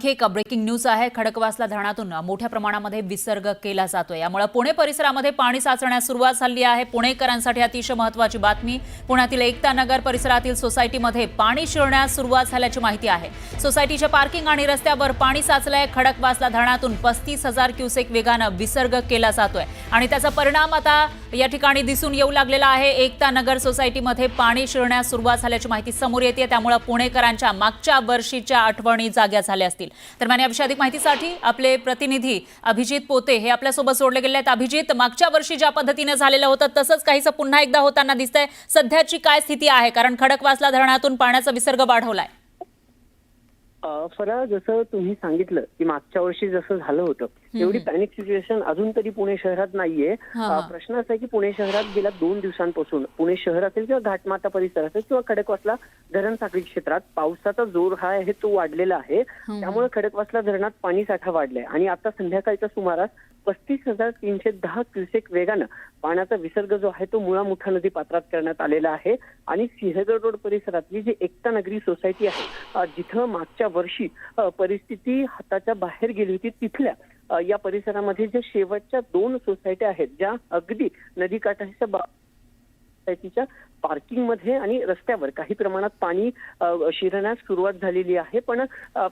आणखी एक breaking news आहे। खडकवासला धरणातून मोठ्या प्रमाणामध्ये विसर्ग केला जातोय। यामुळे पुणे परिसरामध्ये पाणी साचण्यास सुरुवात झाली आहे। पुणेकरांसाठी अतिशय महत्त्वाची बातमी। पुण्यातील एकता नगर परिसरातील सोसायटीमध्ये पाणी शिरण्यास सुरुवात झाल्याची माहिती आहे। सोसायटीच्या पार्किंग आणि रस्त्यावर पाणी साचलंय। खडकवासला धरणातून 35,000 क्युसेक वेगाने विसर्ग केला जातोय आणि त्याचा परिणाम आता या ठिकाणी दिसून येऊ लागलेला आहे। एकता नगर सोसायटीमध्ये पाणी शिरण्यास सुरुवात झाल्याची माहिती समोर येते। त्यामुळे पुणेकरांच्या मागच्या वर्षीच्या आठवणी जाग्या झाल्या असतील। दरम्यान या विषयी अधिक माहितीसाठी आपले प्रतिनिधी अभिजित पोते हे आपल्या सोबत जोडले गेले आहेत। अभिजित, मागच्या वर्षी ज्या पद्धतीने झालेलं होतं तसंच काहीसं पुन्हा एकदा होताना दिसतंय। सध्याची काय स्थिती आहे, कारण खडकवासला धरणातून पाण्याचा विसर्ग वाढवलाय? फरा, जसं तुम्ही सांगितलं की मागच्या वर्षी जसं झालं होतं एवढी पॅनिक सिच्युएशन अजून तरी पुणे शहरात नाहीये। प्रश्न असा आहे की पुणे शहरात गेल्या 2 दिवसांपासून पुणे शहर असेल किंवा घाटमाता परिसर असेल किंवा खडकवासला धरण साखळी क्षेत्रात पावसाचा जोर हा आहे तो वाढलेला आहे। त्यामुळे खडकवासला धरणात पाणी साठा वाढलाय आणि आता संध्याकाळच्या सुमारास 35,310 क्युसेक वेगानं पाण्याचा विसर्ग जो आहे तो मुळा मुठा नदी पात्रात करण्यात आलेला आहे। आणि सिंहगड रोड परिसरातली जी एकता नगरी सोसायटी आहे जिथं मागच्या वर्षी परिस्थिती हाताच्या बाहेर गेली होती, तिथल्या या परिसरामध्ये ज्या शेवटच्या 2 सोसायट्या आहेत ज्या अगदी नदीकाठाच्या सोसायटीच्या पार्किंग मध्ये आणि रस्त्यावर काही प्रमाणात पाणी शिरण्यास सुरुवात झालेली आहे। पण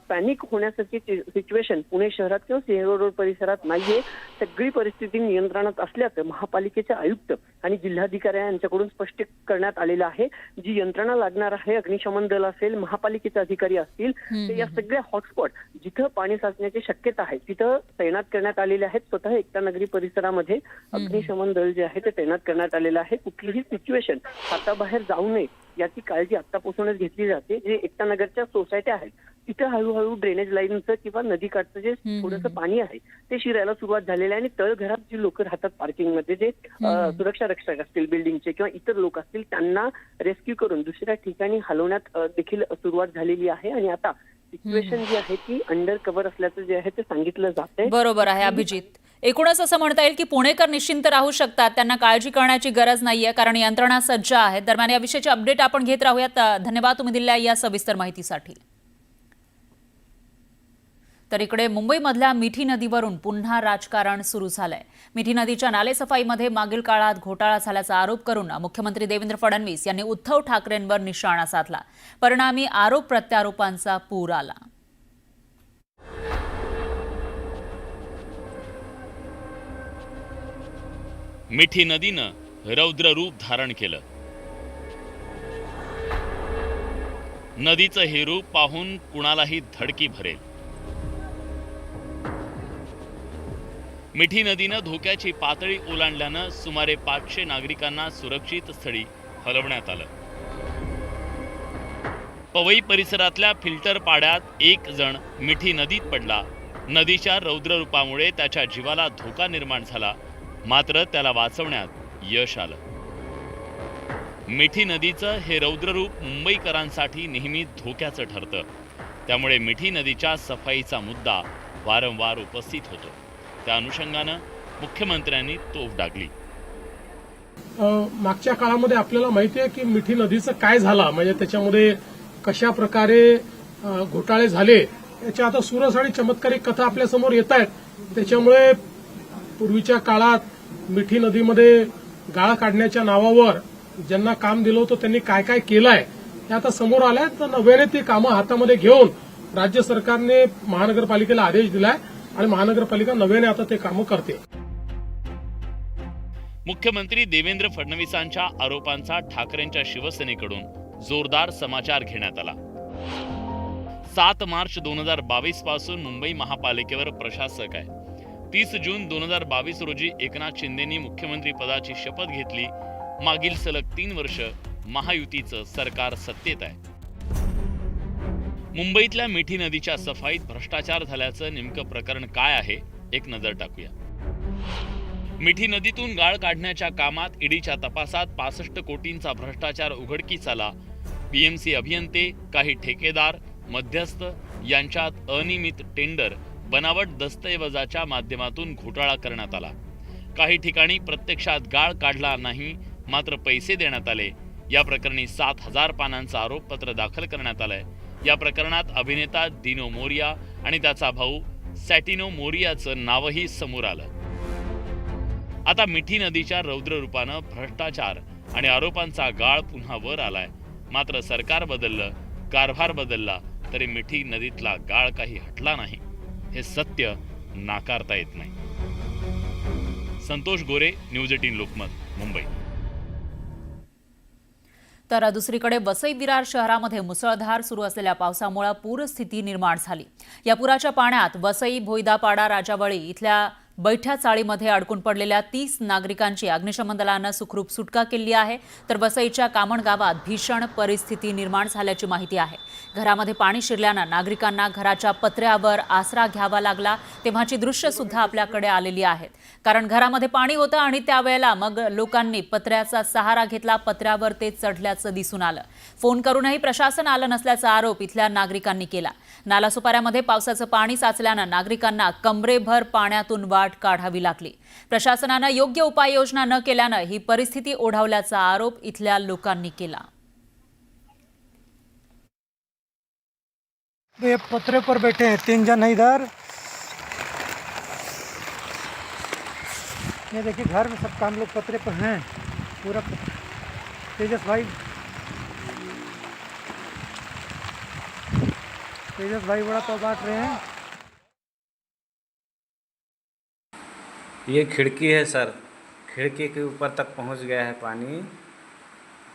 पॅनिक होण्यासारखी सिच्युएशन पुणे शहरात किंवा सिंहगड रोड परिसरात नाहीये। सगळी परिस्थिती नियंत्रणात असल्याचं महापालिकेचे आयुक्त आणि जिल्हाधिकारी यांच्याकडून स्पष्ट करण्यात आलेलं आहे। जी यंत्रणा लागणार आहे, अग्निशमन दल असेल, महापालिकेचे अधिकारी असतील, ते या सगळ्या हॉटस्पॉट जिथं पाणी साचण्याची शक्यता आहे तिथं तैनात करण्यात आलेले आहेत। स्वतः एकता नगरी परिसरामध्ये अग्निशमन दल जे आहे ते तैनात करण्यात आलेलं आहे। कुठलीही सिच्युएशन हाताबाहेर जाऊ नये याची काळजी आतापासूनच घेतली जाते। जे एकता नगरच्या सोसायट्या आहेत तिथं हळूहळू ड्रेनेज लाईनचं किंवा नदीकाठचं जे थोडंसं पाणी आहे ते शिरायला सुरुवात झालेली आहे। आणि तळघरात जी लोक राहतात पार्किंगमध्ये, जे सुरक्षा रक्षक असतील बिल्डिंगचे किंवा इतर लोक असतील, त्यांना रेस्क्यू करून दुसऱ्या ठिकाणी हलवण्यात देखील सुरुवात झालेली आहे। आणि आता सिच्युएशन जी आहे ती अंडर कव्हर असल्याचं जे आहे ते सांगितलं जातंय। बरोबर आहे अभिजित। एकूणच असं म्हणता येईल की पुणेकर निश्चिंत राहू शकतात, त्यांना काळजी करण्याची गरज नाहीये कारण यंत्रणा सज्ज आहे। दरम्यान या विषयाची अपडेट आपण घेत राहूयात। धन्यवाद तुम्ही दिलेल्या या सविस्तर माहितीसाठी। तर इकडे मुंबईमधल्या मिठी नदीवरून पुन्हा राजकारण सुरू झालंय। मिठी नदीच्या नालेसफाईमध्ये मागील काळात घोटाळा झाल्याचा आरोप करून मुख्यमंत्री देवेंद्र फडणवीस यांनी उद्धव ठाकरेंवर निशाणा साधला। परिणामी आरोप प्रत्यारोपांचा पूर आला। मिठी नदीनं रौद्र रूप धारण केलं। नदीचं हे रूप पाहून कुणालाही धडकी भरेल। मिठी नदीनं धोक्याची पातळी ओलांडल्यानं सुमारे 500 नागरिकांना सुरक्षित स्थळी हलवण्यात आलं। पवई परिसरातल्या फिल्टर पाड्यात एक जण मिठी नदीत पडला। नदीच्या रौद्र रूपामुळे त्याच्या जीवाला धोका निर्माण झाला, मात्र त्याला वाचवण्यात यश आलं। मिठी नदीचं हे रौद्र रूप मुंबईकरांसाठी नेहमी धोक्याचं ठरतं। त्यामुळे मिठी नदीच्या सफाईचा मुद्दा वारंवार उपस्थित होतो। त्या अनुषंगानं मुख्यमंत्र्यांनी तोफ डागली। मागच्या काळामध्ये आपल्याला माहिती आहे की मिठी नदीचं काय झालं, म्हणजे त्याच्यामध्ये कशा प्रकारे घोटाळे झाले याच्या आता सुरस आणि चमत्कारिक कथा आपल्या समोर येत आहेत। त्याच्यामुळे पूर्वीच्या काळात मिठी नदीमध्ये गाळ काढण्याच्या नावावर ज्यांना काम दिलं होतं त्यांनी काय काय केलंय हे आता समोर आलंय। तर नव्याने ती कामं हातामध्ये घेऊन राज्य सरकारने महानगरपालिकेला आदेश दिलाय आणि महानगरपालिका नव्याने आता ते कामं करते। मुख्यमंत्री देवेंद्र फडणवीसांच्या आरोपांचा ठाकरेंच्या शिवसेनेकडून जोरदार समाचार घेण्यात आला। 7 मार्च 2022 पासून मुंबई महापालिकेवर प्रशासक आहे। 30 जून 2022 रोजी एकनाथ शिंदेंनी मुख्यमंत्री पदाची शपथ घेतली। मागील सलग 3 वर्ष महायुतीचं सरकार सत्तेत आहे। मुंबईतल्या मिठी नदीच्या सफाईत भ्रष्टाचार झाल्याचं नेमकं प्रकरण काय आहे, एक नजर टाकूया। मिठी नदीतून गाळ काढण्याच्या कामात ईडीच्या तपासात 65 कोटींचा भ्रष्टाचार उघडकीस आला। बीएमसी अभियंते, काही ठेकेदार, मध्यस्थ यांच्यात अनियमित टेंडर, बनावट दस्तऐवजाच्या माध्यमातून घोटाळा करण्यात आला। काही ठिकाणी प्रत्यक्षात गाळ काढला नाही, मात्र पैसे देण्यात आले। या प्रकरणी 7,000 पानांचं आरोपपत्र दाखल करण्यात आलंय। या प्रकरणात अभिनेता दिनो मोरिया आणि त्याचा भाऊ सॅटिनो मोरियाचं नावही समोर आलं. आता मिठी नदीच्या रौद्र रूपानं भ्रष्टाचार आणि आरोपांचा गाळ पुन्हा वर आलाय. मात्र सरकार बदललं, कारभार बदलला तरी मिठी नदीतला गाळ काही हटला नाही. हे सत्य नाकारता येत नाही. संतोष गोरे, न्यूज 18 लोकमत, मुंबई. तर दुसरीकडे वसई विरार शहरामध्ये मुसळधार सुरू असलेल्या पावसामुळे पूरस्थिती निर्माण झाली. या पुराच्या पाण्यात वसई, भोईदापाडा, राजावळी इथल्या बैठ्या चाळीमध्ये अडकून पडलेल्या 30 नागरिकांची अग्निशमन दलानं सुखरूप सुटका केली आहे. तर वसईच्या कामण गावात भीषण परिस्थिती निर्माण झाल्याची माहिती आहे. घरामध्ये पाणी शिरल्यानं नागरिकांना घराच्या पत्र्यावर आसरा घ्यावा लागला. तेव्हाची दृश्य सुद्धा आपल्याकडे आलेली आहेत. कारण घरामध्ये पाणी होतं आणि त्यावेळेला मग लोकांनी पत्र्याचा सहारा घेतला. पत्र्यावर ते चढल्याचं दिसून आलं. फोन करूनही प्रशासन आलं नसल्याचा आरोप इथल्या नागरिकांनी केला. नालासोपाऱ्यामध्ये पावसाचं पाणी साचल्यानं नागरिकांना कमरेभर पाण्यातून वाट काढावी लागली. प्रशासनानं योग्य उपाययोजना न केल्यानं ही परिस्थिती ओढावल्याचा आरोप इथल्या लोकांनी केला. ये पत्रे पर बैठे हैं 3 जन है इधर. ये देखिए घर में सबका हम लोग पत्रे पर हैं. पूरा तेजस भाई बड़ा तो बांट रहे हैं. ये खिड़की है सर, खिड़की के ऊपर तक पहुंच गया है पानी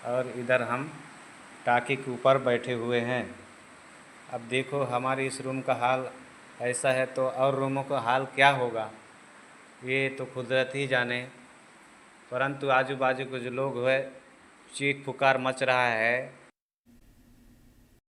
और इधर हम टाँकी के ऊपर बैठे हुए हैं. अब देखो हमारे इस रूम का हाल ऐसा है तो और रूमों का हाल क्या होगा ये तो कुदरत ही जाने. परंतु आजू बाजू के जो लोग हैं चीख पुकार मच रहा है.